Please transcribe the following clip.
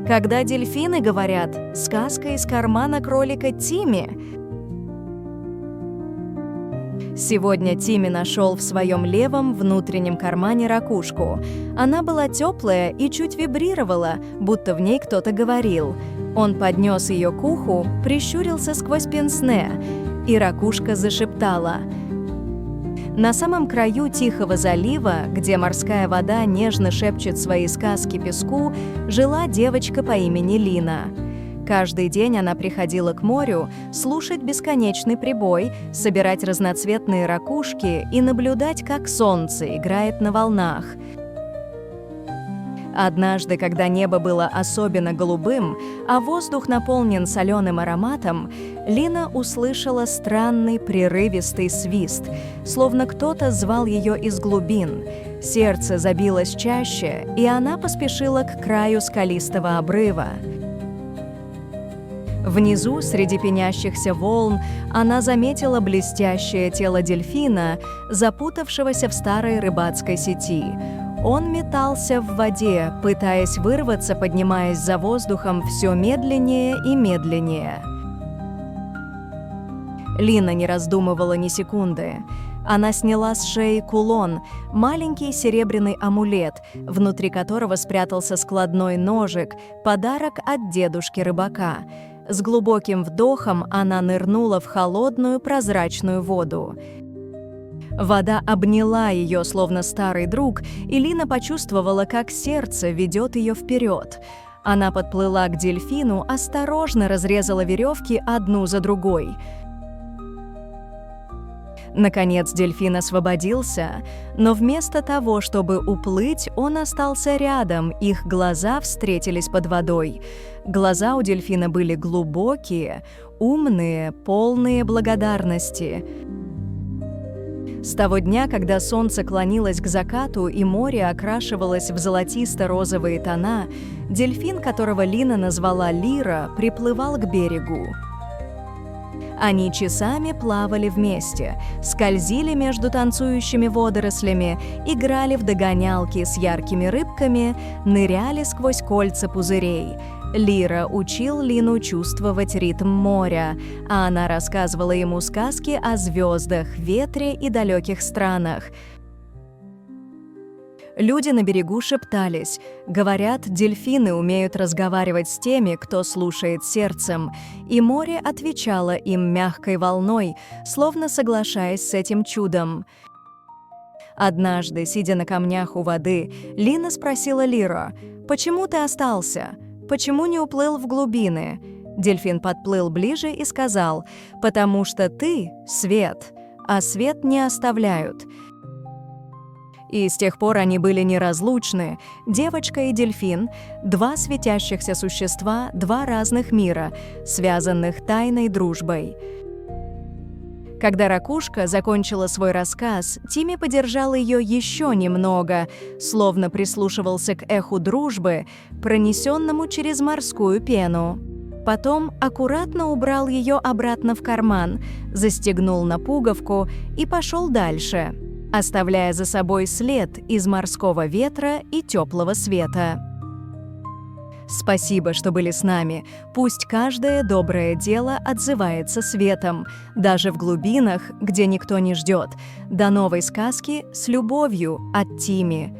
Когда дельфины говорят «сказка из кармана кролика Тимми». Сегодня Тимми нашел в своем левом внутреннем кармане ракушку. Она была теплая и чуть вибрировала, будто в ней кто-то говорил. Он поднес ее к уху, прищурился сквозь пенсне, и ракушка зашептала. На самом краю Тихого залива, где морская вода нежно шепчет свои сказки песку, жила девочка по имени Лина. Каждый день она приходила к морю слушать бесконечный прибой, собирать разноцветные ракушки и наблюдать, как солнце играет на волнах. Однажды, когда небо было особенно голубым, а воздух наполнен соленым ароматом, Лина услышала странный прерывистый свист, словно кто-то звал ее из глубин. Сердце забилось чаще, и она поспешила к краю скалистого обрыва. Внизу, среди пенящихся волн, она заметила блестящее тело дельфина, запутавшегося в старой рыбацкой сети. Он метался в воде, пытаясь вырваться, поднимаясь за воздухом все медленнее и медленнее. Лина не раздумывала ни секунды. Она сняла с шеи кулон, маленький серебряный амулет, внутри которого спрятался складной ножик, подарок от дедушки рыбака. С глубоким вдохом она нырнула в холодную прозрачную воду. Вода обняла ее, словно старый друг, и Лина почувствовала, как сердце ведет ее вперед. Она подплыла к дельфину, осторожно разрезала веревки одну за другой. Наконец дельфин освободился, но вместо того, чтобы уплыть, он остался рядом, их глаза встретились под водой. Глаза у дельфина были глубокие, умные, полные благодарности. С того дня, когда солнце клонилось к закату и море окрашивалось в золотисто-розовые тона, дельфин, которого Лина назвала Лира, приплывал к берегу. Они часами плавали вместе, скользили между танцующими водорослями, играли в догонялки с яркими рыбками, ныряли сквозь кольца пузырей. Лира учил Лину чувствовать ритм моря, а она рассказывала ему сказки о звездах, ветре и далеких странах. Люди на берегу шептались. Говорят, дельфины умеют разговаривать с теми, кто слушает сердцем, и море отвечало им мягкой волной, словно соглашаясь с этим чудом. Однажды, сидя на камнях у воды, Лина спросила Лиру: «Почему ты остался? Почему не уплыл в глубины?» Дельфин подплыл ближе и сказал: «Потому что ты — свет, а свет не оставляют». И с тех пор они были неразлучны. Девочка и дельфин — два светящихся существа, два разных мира, связанных тайной дружбой. Когда ракушка закончила свой рассказ, Тимми подержал ее еще немного, словно прислушивался к эху дружбы, пронесенному через морскую пену. Потом аккуратно убрал ее обратно в карман, застегнул на пуговку и пошел дальше, оставляя за собой след из морского ветра и теплого света. Спасибо, что были с нами. Пусть каждое доброе дело отзывается светом, даже в глубинах, где никто не ждет. До новой сказки с любовью от Тимми.